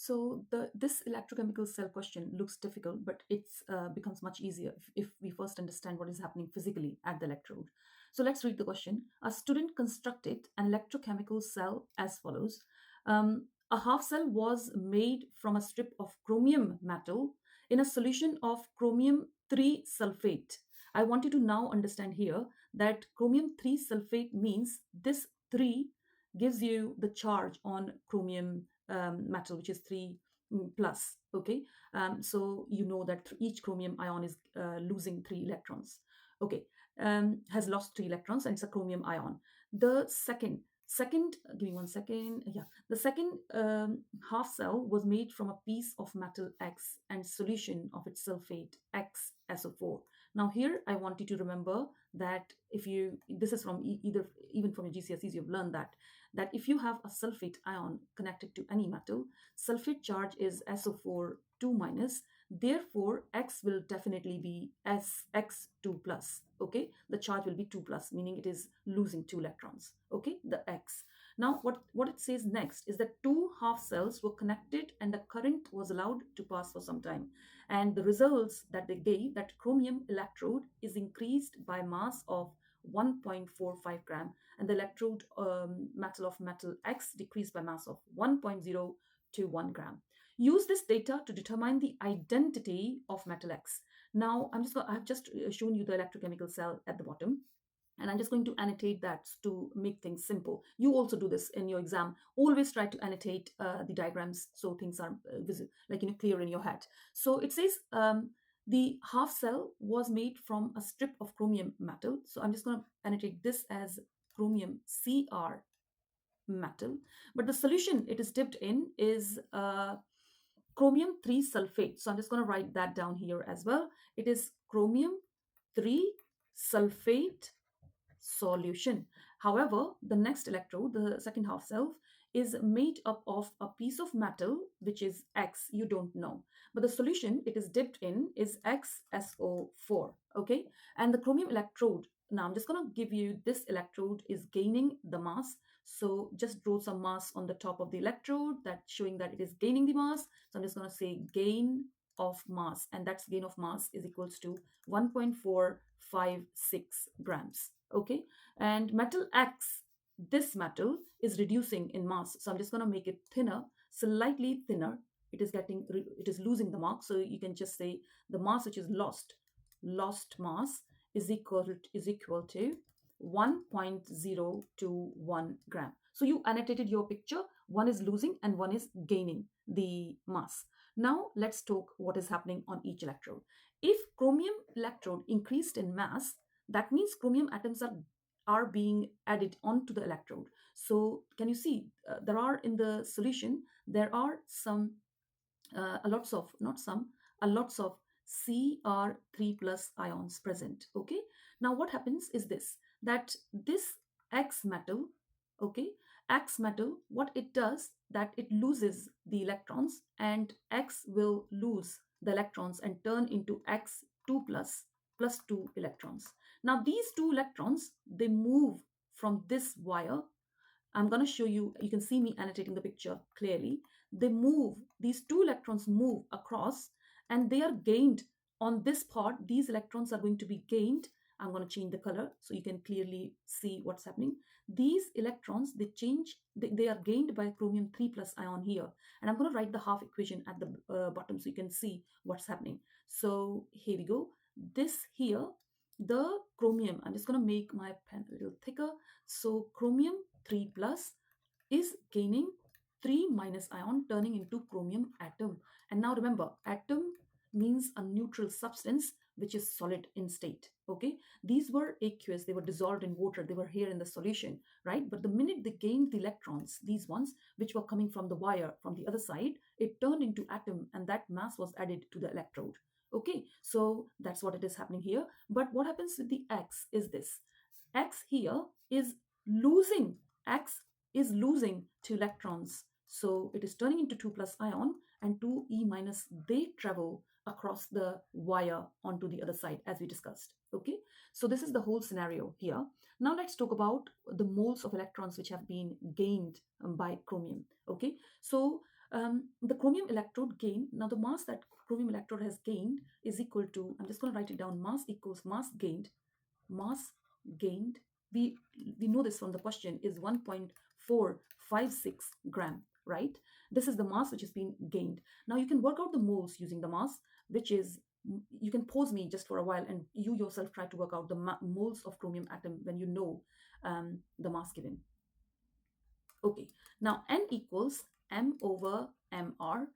So this electrochemical cell question looks difficult, but it's becomes much easier if we first understand what is happening physically at the electrode. So let's read the question. A student constructed an electrochemical cell as follows. A half cell was made from a strip of chromium metal in a solution of chromium 3 sulfate. I want you to now understand here that chromium 3 sulfate means this 3 gives you the charge on chromium metal, which is 3 plus. Okay, so you know that each chromium ion is losing 3 electrons. Okay, has lost 3 electrons, and it's a chromium ion. The second give me 1 second. Yeah, the second half cell was made from a piece of metal X and solution of its sulfate XSO4. Now here I want you to remember that if you, this is from either even from your GCSEs, you've learned that if you have a sulfate ion connected to any metal, sulfate charge is SO4 2 minus. Therefore, X will definitely be SX2 plus. Okay, the charge will be 2 plus, meaning it is losing 2 electrons. Okay, the X. Now, what it says next is that two half cells were connected and the current was allowed to pass for some time. And the results that they gave, that chromium electrode is increased by mass of 1.45 gram, and the electrode metal of metal X decreased by mass of 1.021 gram. Use this data to determine the identity of metal X. Now, I've just shown you the electrochemical cell at the bottom, and I'm just going to annotate that to make things simple. You also do this in your exam. Always try to annotate the diagrams so things are visible, like clear in your head. So it says the half cell was made from a strip of chromium metal. So I'm just going to annotate this as chromium Cr metal. But the solution it is dipped in is chromium 3 sulfate. So I'm just going to write that down here as well. It is chromium 3 sulfate solution. However, the next electrode, the second half cell, is made up of a piece of metal, which is X, you don't know. But the solution it is dipped in is XSO4, okay? And the chromium electrode, now I'm just going to give you this electrode is gaining the mass. So just draw some mass on the top of the electrode, that showing that it is gaining the mass. So I'm just going to say gain of mass, and that's gain of mass is equals to 1.456 grams. Okay, and metal X, this metal is reducing in mass, so I'm just going to make it thinner, slightly thinner. It is losing the mass, so you can just say the mass which is lost mass is equal to 1.021 gram. So you annotated your picture, one is losing and one is gaining the mass. Now let's talk what is happening on each electrode. If chromium electrode increased in mass, that means chromium atoms are being added onto the electrode. So can you see there are in the solution, there are some a lots of, not some, a lots of Cr3 plus ions present. Okay, now what happens is this, that this X metal, okay, X metal, what it does, that it loses the electrons, and X will lose the electrons and turn into X2 plus 2 electrons. Now these 2 electrons, they move from this wire. I'm going to show you, you can see me annotating the picture clearly. They move, these 2 electrons move across, and they are gained on this part. These electrons are going to be gained. I'm going to change the color so you can clearly see what's happening. These electrons, they are gained by chromium 3 plus ion here. And I'm going to write the half equation at the bottom so you can see what's happening. So here we go. This here, the chromium, I'm just going to make my pen a little thicker. So chromium 3 plus is gaining 3 minus ion, turning into chromium atom. And now remember, atom means a neutral substance which is solid in state. Okay, these were aqueous, they were dissolved in water, they were here in the solution, right? But the minute they gained the electrons, these ones which were coming from the wire from the other side, it turned into atom, and that mass was added to the electrode. Okay, so that's what it is happening here. But what happens with the X is this, X here is losing, X is losing 2 electrons. So it is turning into 2 plus ion, and 2e minus, they travel across the wire onto the other side as we discussed. Okay, so this is the whole scenario here. Now let's talk about the moles of electrons which have been gained by chromium. Okay, so The chromium electrode gain, now the mass that chromium electrode has gained is equal to, I'm just going to write it down, mass equals mass gained, we we know this from the question, is 1.456 gram, right? This is the mass which has been gained. Now you can work out the moles using the mass, which is, you can pause me just for a while and you yourself try to work out the moles of chromium atom when you know the mass given. Okay, now N equals M over MR.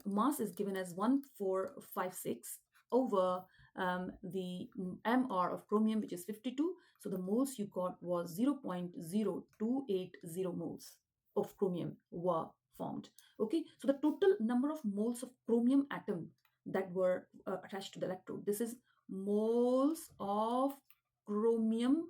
Mass is given as 1456 over the MR of chromium, which is 52. So the moles you got was 0.0280 moles of chromium were formed. Okay, so the total number of moles of chromium atom that were attached to the electrode, this is moles of chromium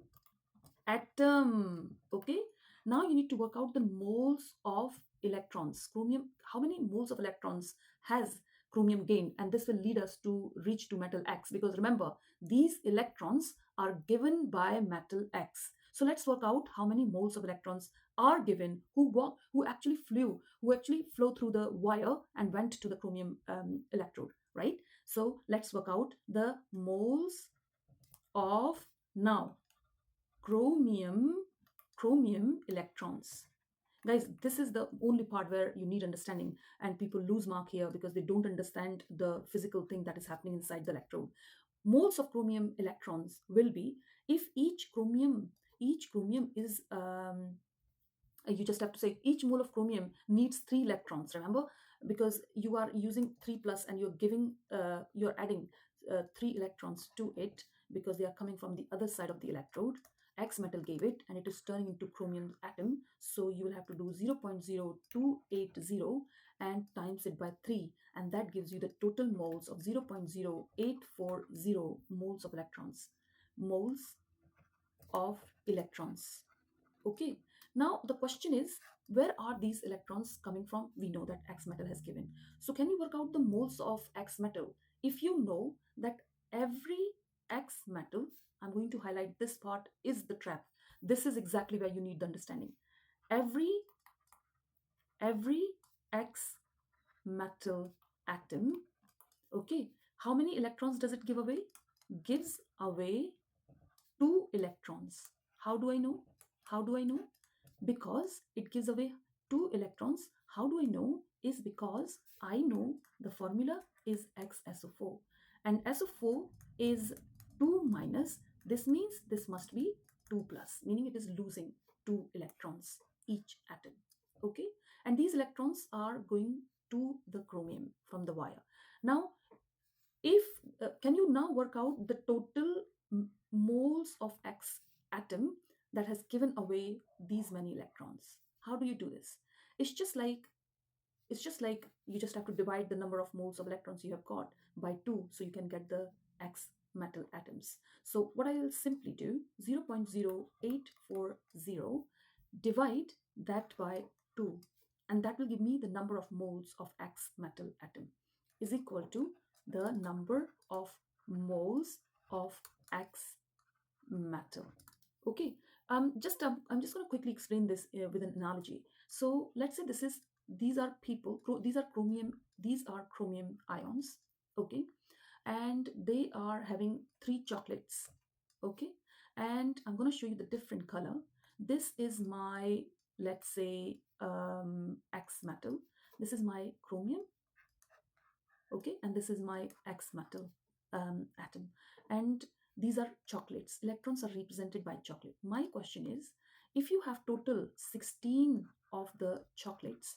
atom. Okay, now you need to work out the moles of electrons. Chromium, how many moles of electrons has chromium gained? And this will lead us to reach to metal X, because remember, these electrons are given by metal X. So let's work out how many moles of electrons are given, who actually flow through the wire and went to the chromium electrode, right? So let's work out the moles of, now, chromium electrons. Guys, this is the only part where you need understanding, and people lose mark here because they don't understand the physical thing that is happening inside the electrode. Moles of chromium electrons will be, if each chromium is you just have to say each mole of chromium needs 3 electrons, remember, because you are using 3 plus and you're adding 3 electrons to it, because they are coming from the other side of the electrode. X metal gave it and it is turning into chromium atom, so you will have to do 0.0280 and times it by 3, and that gives you the total moles of 0.0840 moles of electrons. Okay, now the question is, where are these electrons coming from? We know that X metal has given. So can you work out the moles of X metal? If you know that every X metal, I'm going to highlight this part, is the trap. This is exactly where you need the understanding. Every X metal atom, okay, how many electrons does it give away? Gives away 2 electrons. How do I know? Because it gives away 2 electrons. How do I know? Is because I know the formula is XSO4, and SO4 is 2 minus. This means this must be 2 plus, meaning it is losing 2 electrons each atom. Okay, and these electrons are going to the chromium from the wire. Now, if can you now work out the total moles of X atom that has given away these many electrons? How do you do this? It's just like you just have to divide the number of moles of electrons you have got by 2, so you can get the X metal atoms. So what I will simply do, 0.0840, divide that by 2, and that will give me the number of moles of X metal atom, is equal to the number of moles of X metal. Okay, I'm just going to quickly explain this with an analogy. So let's say these are chromium ions. Okay, and they are having 3 chocolates. Okay, and I'm going to show you the different color. This is my, let's say, X metal. This is my chromium. Okay, and this is my X metal atom, and these are chocolates. Electrons are represented by chocolate. My question is, if you have total 16 of the chocolates,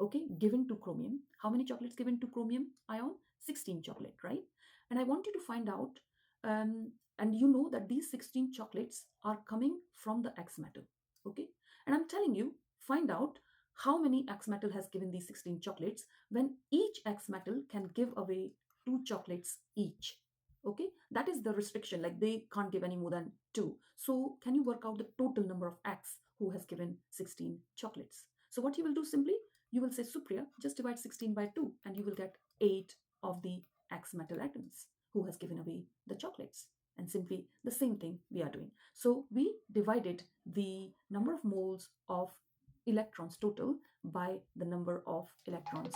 okay, given to chromium, how many chocolates given to chromium ion? 16 chocolate, right? And I want you to find out, and you know that these 16 chocolates are coming from the X metal. Okay, and I'm telling you, find out how many X metal has given these 16 chocolates, when each X metal can give away 2 chocolates each. Okay, that is the restriction, like they can't give any more than 2. So can you work out the total number of X who has given 16 chocolates? So what you will do, simply you will say, Supriya, just divide 16 by 2 and you will get 8 of the X metal atoms who has given away the chocolates. And simply the same thing we are doing. So we divided the number of moles of electrons total by the number of electrons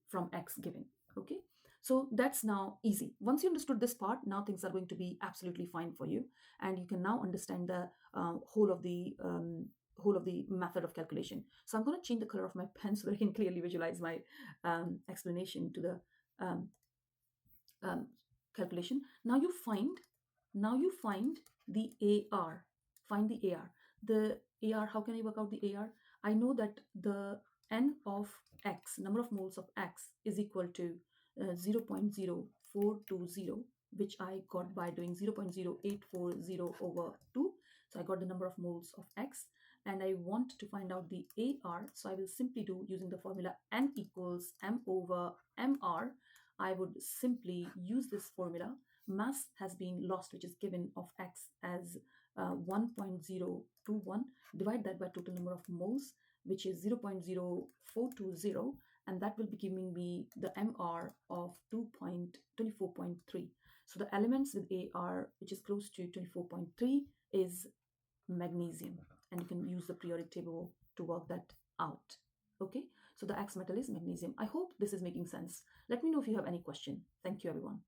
from X given. Okay, so that's now easy. Once you understood this part, now things are going to be absolutely fine for you, and you can now understand the whole of the method of calculation. So I'm going to change the color of my pen so that I can clearly visualize my explanation to the um, um, calculation. Now you find the AR. Find the AR. The AR, how can I work out the AR? I know that the N of X, number of moles of X, is equal to 0.0420, which I got by doing 0.0840 over 2. So I got the number of moles of X, and I want to find out the AR. So I will simply do, using the formula N equals M over MR, I would simply use this formula. Mass has been lost, which is given of X as 1.021. Divide that by total number of moles, which is 0.0420, and that will be giving me the MR of 24.3. So the elements with AR, which is close to 24.3, is magnesium, and you can use the periodic table to work that out. Okay, so the X metal is magnesium. I hope this is making sense. Let me know if you have any question. Thank you, everyone.